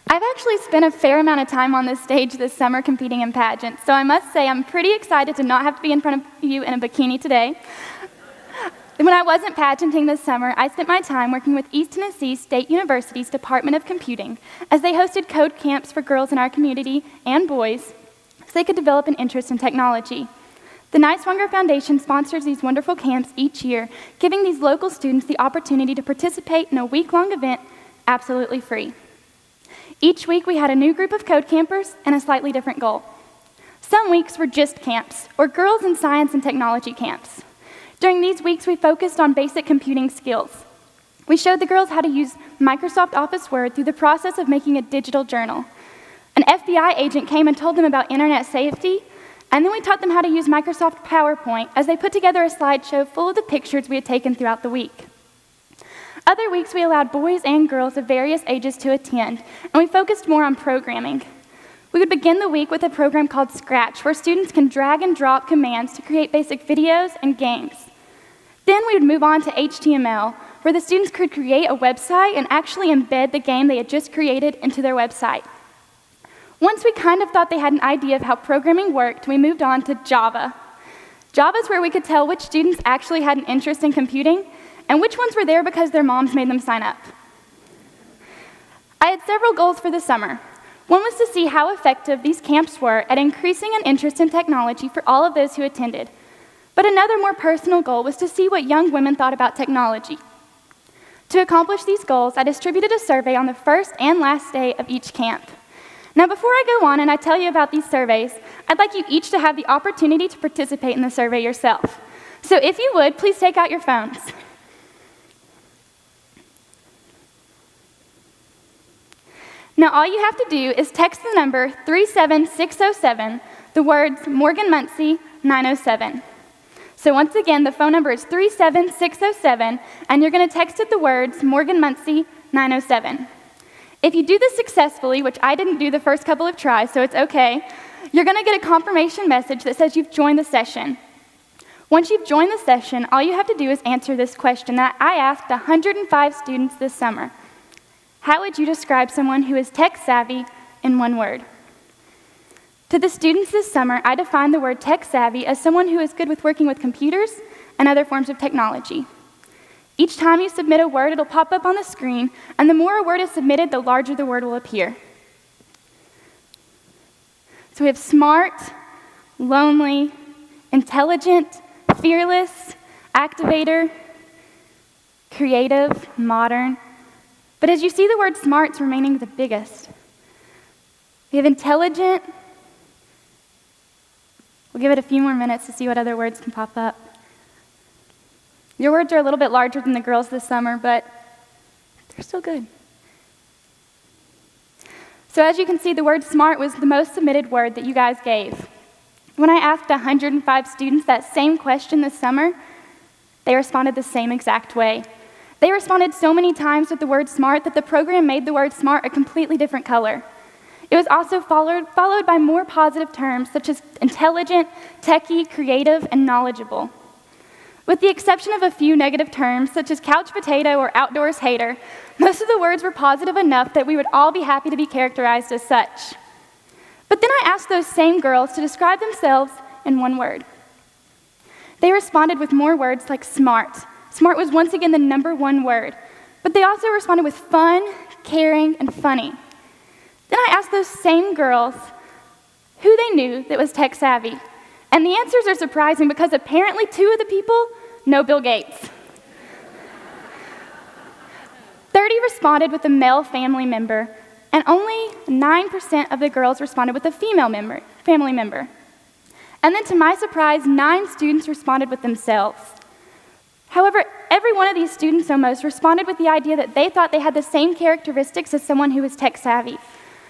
I've actually spent a fair amount of time on this stage this summer competing in pageants, so I must say I'm pretty excited to not have to be in front of you in a bikini today. When I wasn't pageanting this summer, I spent my time working with East Tennessee State University's Department of Computing as they hosted code camps for girls in our community and boys so they could develop an interest in technology. The Niswonger Foundation sponsors these wonderful camps each year, giving these local students the opportunity to participate in a week-long event absolutely free. Each week we had a new group of code campers and a slightly different goal. Some weeks were just camps, or girls in science and technology camps. During these weeks, we focused on basic computing skills. We showed the girls how to use Microsoft Office Word through the process of making a digital journal. An FBI agent came and told them about internet safety, and then we taught them how to use Microsoft PowerPoint as they put together a slideshow full of the pictures we had taken throughout the week. Other weeks, we allowed boys and girls of various ages to attend, and we focused more on programming. We would begin the week with a program called Scratch, where students can drag and drop commands to create basic videos and games. Then we would move on to HTML, where the students could create a website and actually embed the game they had just created into their website. Once we kind of thought they had an idea of how programming worked, we moved on to Java. Java is where we could tell which students actually had an interest in computing and which ones were there because their moms made them sign up. I had several goals for the summer. One was to see how effective these camps were at increasing an interest in technology for all of those who attended. But another more personal goal was to see what young women thought about technology. To accomplish these goals, I distributed a survey on the first and last day of each camp. Now, before I go on and I tell you about these surveys, I'd like you each to have the opportunity to participate in the survey yourself. So if you would, please take out your phones. Now, all you have to do is text the number 37607, the words Morgan Munsey 907. So once again, the phone number is 37607, and you're going to text it the words Morgan Munsey 907. If you do this successfully, which I didn't do the first couple of tries, so it's okay, you're going to get a confirmation message that says you've joined the session. Once you've joined the session, all you have to do is answer this question that I asked 105 students this summer. How would you describe someone who is tech-savvy in one word? To the students this summer, I defined the word tech-savvy as someone who is good with working with computers and other forms of technology. Each time you submit a word, it'll pop up on the screen, and the more a word is submitted, the larger the word will appear. So we have smart, lonely, intelligent, fearless, activator, creative, modern. But as you see, the word smart's remaining the biggest. We have intelligent. We'll give it a few more minutes to see what other words can pop up. Your words are a little bit larger than the girls this summer, but they're still good. So as you can see, the word smart was the most submitted word that you guys gave. When I asked 105 students that same question this summer, they responded the same exact way. They responded so many times with the word smart that the program made the word smart a completely different color. It was also followed by more positive terms such as intelligent, techie, creative, and knowledgeable. With the exception of a few negative terms such as couch potato or outdoors hater, most of the words were positive enough that we would all be happy to be characterized as such. But then I asked those same girls to describe themselves in one word. They responded with more words like smart. Smart was once again the #1 word, but they also responded with fun, caring, and funny. Then I asked those same girls who they knew that was tech-savvy, and the answers are surprising because apparently 2 of the people know Bill Gates. 30 responded with a male family member, and only 9% of the girls responded with a female family member. And then to my surprise, 9 students responded with themselves. However, every one of these students almost responded with the idea that they thought they had the same characteristics as someone who was tech-savvy.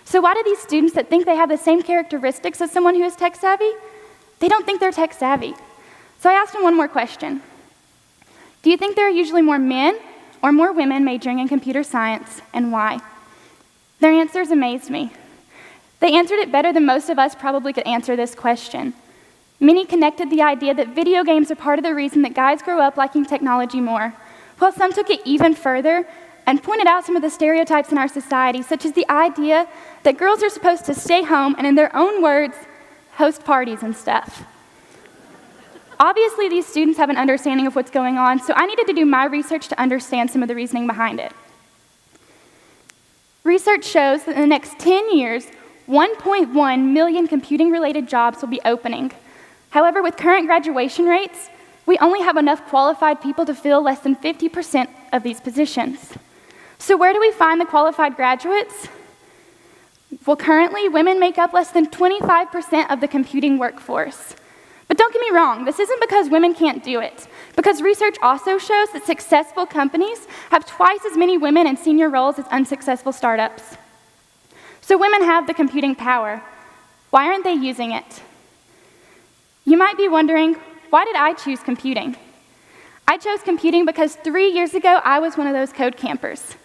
So why do these students that think they have the same characteristics as someone who is tech-savvy, they don't think they're tech-savvy? So I asked them one more question. Do you think there are usually more men or more women majoring in computer science, and why? Their answers amazed me. They answered it better than most of us probably could answer this question. Many connected the idea that video games are part of the reason that guys grow up liking technology more, while some took it even further and pointed out some of the stereotypes in our society, such as the idea that girls are supposed to stay home and, in their own words, host parties and stuff. Obviously, these students have an understanding of what's going on, so I needed to do my research to understand some of the reasoning behind it. Research shows that in the next 10 years, 1.1 million computing-related jobs will be opening. However, with current graduation rates, we only have enough qualified people to fill less than 50% of these positions. So where do we find the qualified graduates? Well, currently, women make up less than 25% of the computing workforce. But don't get me wrong, this isn't because women can't do it, because research also shows that successful companies have twice as many women in senior roles as unsuccessful startups. So women have the computing power. Why aren't they using it? You might be wondering, why did I choose computing? I chose computing because 3 years ago, I was one of those code campers.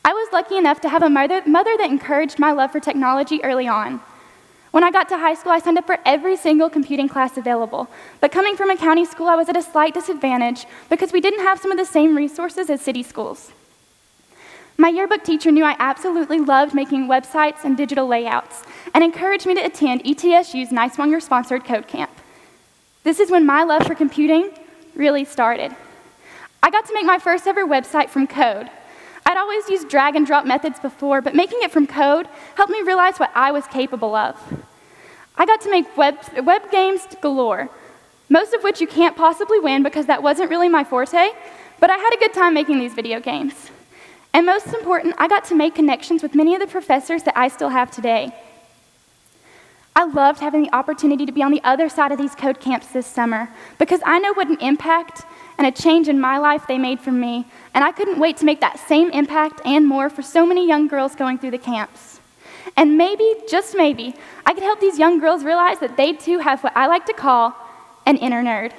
I was lucky enough to have a mother that encouraged my love for technology early on. When I got to high school, I signed up for every single computing class available. But coming from a county school, I was at a slight disadvantage because we didn't have some of the same resources as city schools. My yearbook teacher knew I absolutely loved making websites and digital layouts and encouraged me to attend ETSU's Niswonger-sponsored code camp. This is when my love for computing really started. I got to make my first ever website from code. I'd always used drag and drop methods before, but making it from code helped me realize what I was capable of. I got to make web games galore, most of which you can't possibly win because that wasn't really my forte, but I had a good time making these video games. And most important, I got to make connections with many of the professors that I still have today. I loved having the opportunity to be on the other side of these code camps this summer because I know what an impact and a change in my life they made for me, and I couldn't wait to make that same impact and more for so many young girls going through the camps. And maybe, just maybe, I could help these young girls realize that they too have what I like to call an inner nerd.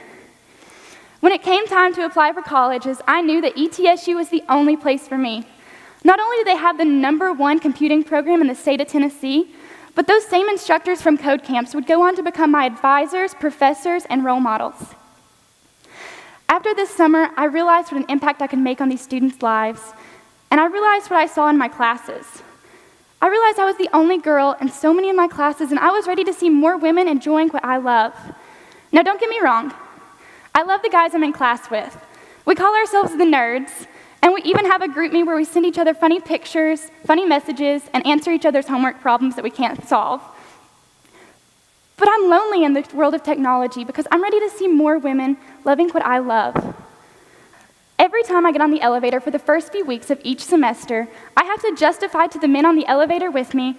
When it came time to apply for colleges, I knew that ETSU was the only place for me. Not only do they have the #1 computing program in the state of Tennessee, but those same instructors from code camps would go on to become my advisors, professors, and role models. After this summer, I realized what an impact I could make on these students' lives, and I realized what I saw in my classes. I realized I was the only girl in so many of my classes, and I was ready to see more women enjoying what I love. Now, don't get me wrong. I love the guys I'm in class with. We call ourselves the nerds, and we even have a group me where we send each other funny pictures, funny messages, and answer each other's homework problems that we can't solve. But I'm lonely in the world of technology because I'm ready to see more women loving what I love. Every time I get on the elevator for the first few weeks of each semester, I have to justify to the men on the elevator with me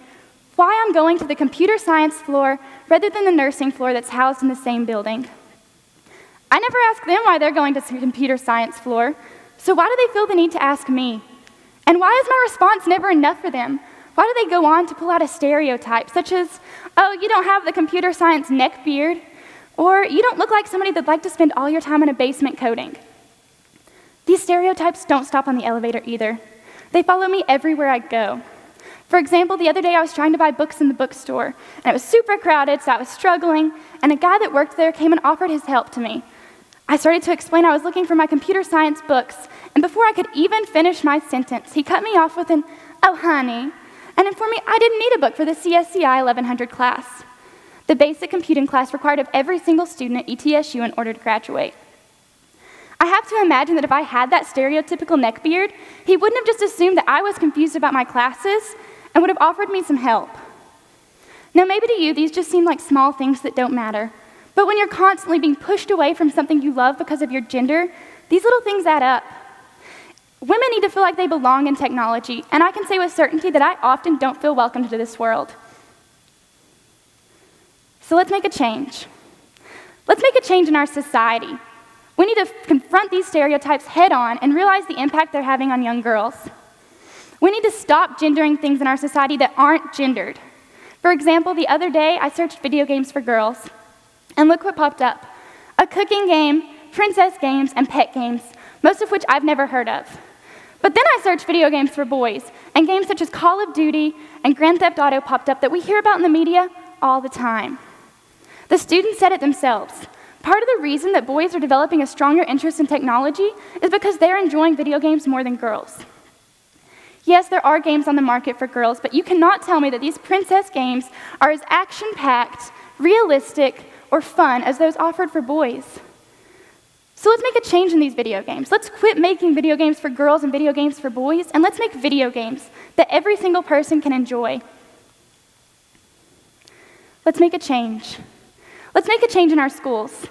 why I'm going to the computer science floor rather than the nursing floor that's housed in the same building. I never ask them why they're going to the computer science floor, so why do they feel the need to ask me? And why is my response never enough for them? Why do they go on to pull out a stereotype, such as, oh, you don't have the computer science neck beard, or you don't look like somebody that'd like to spend all your time in a basement coding? These stereotypes don't stop on the elevator either. They follow me everywhere I go. For example, the other day I was trying to buy books in the bookstore, and it was super crowded, so I was struggling, and a guy that worked there came and offered his help to me. I started to explain I was looking for my computer science books, and before I could even finish my sentence, he cut me off with an, "Oh, honey," and informed me I didn't need a book for the CSCI 1100 class, the basic computing class required of every single student at ETSU in order to graduate. I have to imagine that if I had that stereotypical neck beard, he wouldn't have just assumed that I was confused about my classes and would have offered me some help. Now, maybe to you, these just seem like small things that don't matter, but when you're constantly being pushed away from something you love because of your gender, these little things add up. Women need to feel like they belong in technology, and I can say with certainty that I often don't feel welcomed to this world. So let's make a change. Let's make a change in our society. We need to confront these stereotypes head on and realize the impact they're having on young girls. We need to stop gendering things in our society that aren't gendered. For example, the other day I searched video games for girls, and look what popped up. A cooking game, princess games, and pet games, most of which I've never heard of. But then I searched video games for boys, and games such as Call of Duty and Grand Theft Auto popped up that we hear about in the media all the time. The students said it themselves. Part of the reason that boys are developing a stronger interest in technology is because they're enjoying video games more than girls. Yes, there are games on the market for girls, but you cannot tell me that these princess games are as action-packed, realistic, or fun as those offered for boys. So let's make a change in these video games. Let's quit making video games for girls and video games for boys, and let's make video games that every single person can enjoy. Let's make a change. Let's make a change in our schools.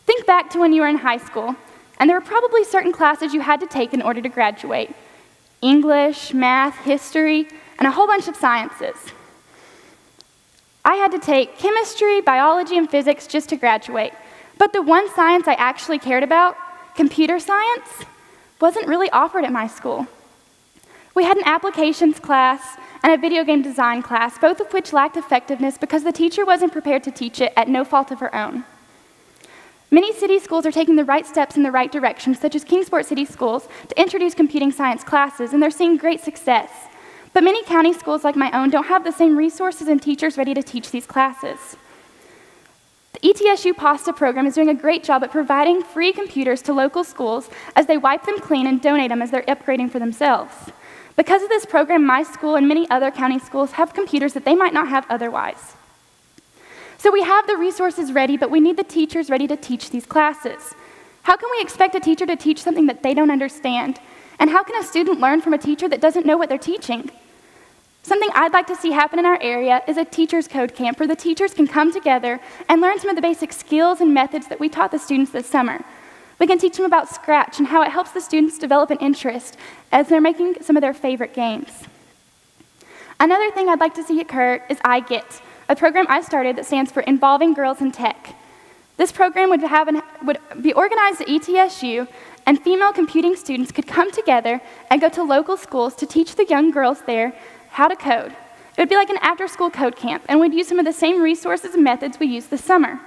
Think back to when you were in high school, and there were probably certain classes you had to take in order to graduate. English, math, history, and a whole bunch of sciences. I had to take chemistry, biology, and physics just to graduate. But the one science I actually cared about, computer science, wasn't really offered at my school. We had an applications class and a video game design class, both of which lacked effectiveness because the teacher wasn't prepared to teach it at no fault of her own. Many city schools are taking the right steps in the right direction, such as Kingsport City Schools, to introduce computing science classes, and they're seeing great success. But many county schools like my own don't have the same resources and teachers ready to teach these classes. The ETSU PASTA program is doing a great job at providing free computers to local schools as they wipe them clean and donate them as they're upgrading for themselves. Because of this program, my school and many other county schools have computers that they might not have otherwise. So we have the resources ready, but we need the teachers ready to teach these classes. How can we expect a teacher to teach something that they don't understand? And how can a student learn from a teacher that doesn't know what they're teaching? Something I'd like to see happen in our area is a teacher's code camp where the teachers can come together and learn some of the basic skills and methods that we taught the students this summer. We can teach them about Scratch and how it helps the students develop an interest as they're making some of their favorite games. Another thing I'd like to see occur is iGit, a program I started that stands for Involving Girls in Tech. This program would be organized at ETSU, and female computing students could come together and go to local schools to teach the young girls there how to code. It would be like an after-school code camp, and we'd use some of the same resources and methods we used this summer.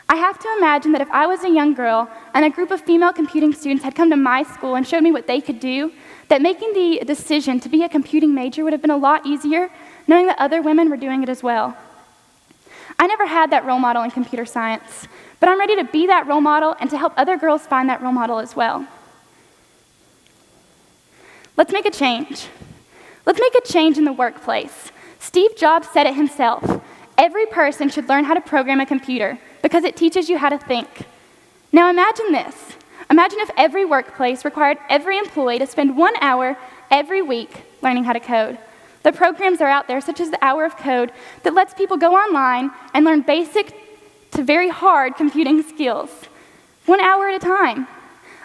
I have to imagine that if I was a young girl and a group of female computing students had come to my school and showed me what they could do, that making the decision to be a computing major would have been a lot easier, knowing that other women were doing it as well. I never had that role model in computer science, but I'm ready to be that role model and to help other girls find that role model as well. Let's make a change. Let's make a change in the workplace. Steve Jobs said it himself. Every person should learn how to program a computer because it teaches you how to think. Now imagine this. Imagine if every workplace required every employee to spend 1 hour every week learning how to code. The programs are out there, such as the Hour of Code, that lets people go online and learn basic to very hard computing skills, 1 hour at a time.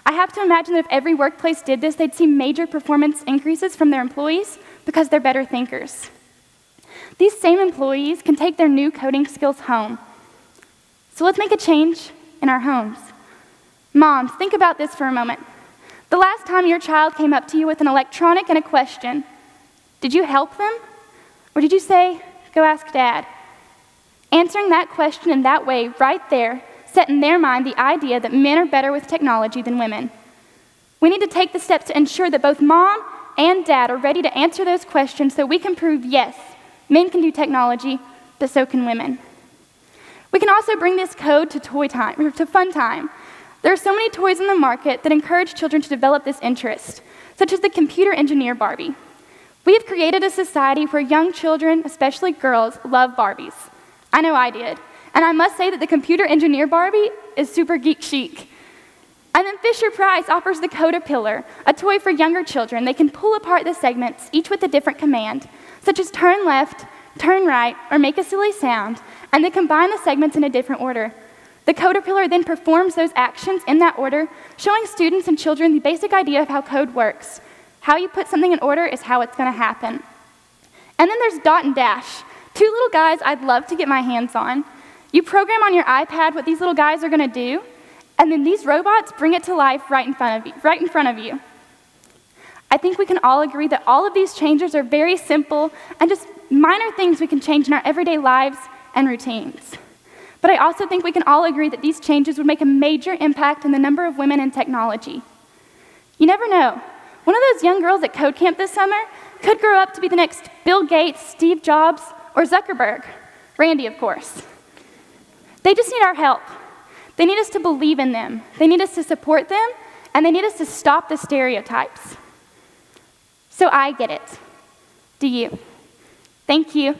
I have to imagine that if every workplace did this, they'd see major performance increases from their employees because they're better thinkers. These same employees can take their new coding skills home. So let's make a change in our homes. Moms, think about this for a moment. The last time your child came up to you with an electronic and a question, did you help them? Or did you say, go ask Dad? Answering that question in that way right there set in their mind the idea that men are better with technology than women. We need to take the steps to ensure that both Mom and Dad are ready to answer those questions so we can prove, yes, men can do technology, but so can women. We can also bring this code to toy time, or to fun time. There are so many toys in the market that encourage children to develop this interest, such as the computer engineer Barbie. We have created a society where young children, especially girls, love Barbies. I know I did. And I must say that the computer engineer Barbie is super geek chic. And then Fisher-Price offers the Caterpillar, a toy for younger children. They can pull apart the segments, each with a different command, such as turn left, turn right, or make a silly sound, and they combine the segments in a different order. The Caterpillar then performs those actions in that order, showing students and children the basic idea of how code works. How you put something in order is how it's going to happen. And then there's Dot and Dash, two little guys I'd love to get my hands on. You program on your iPad what these little guys are going to do, and then these robots bring it to life right in front of you. I think we can all agree that all of these changes are very simple and just minor things we can change in our everyday lives and routines. But I also think we can all agree that these changes would make a major impact on the number of women in technology. You never know. One of those young girls at Code Camp this summer could grow up to be the next Bill Gates, Steve Jobs, or Zuckerberg. Randy, of course. They just need our help. They need us to believe in them. They need us to support them, and they need us to stop the stereotypes. So I get it. Do you? Thank you.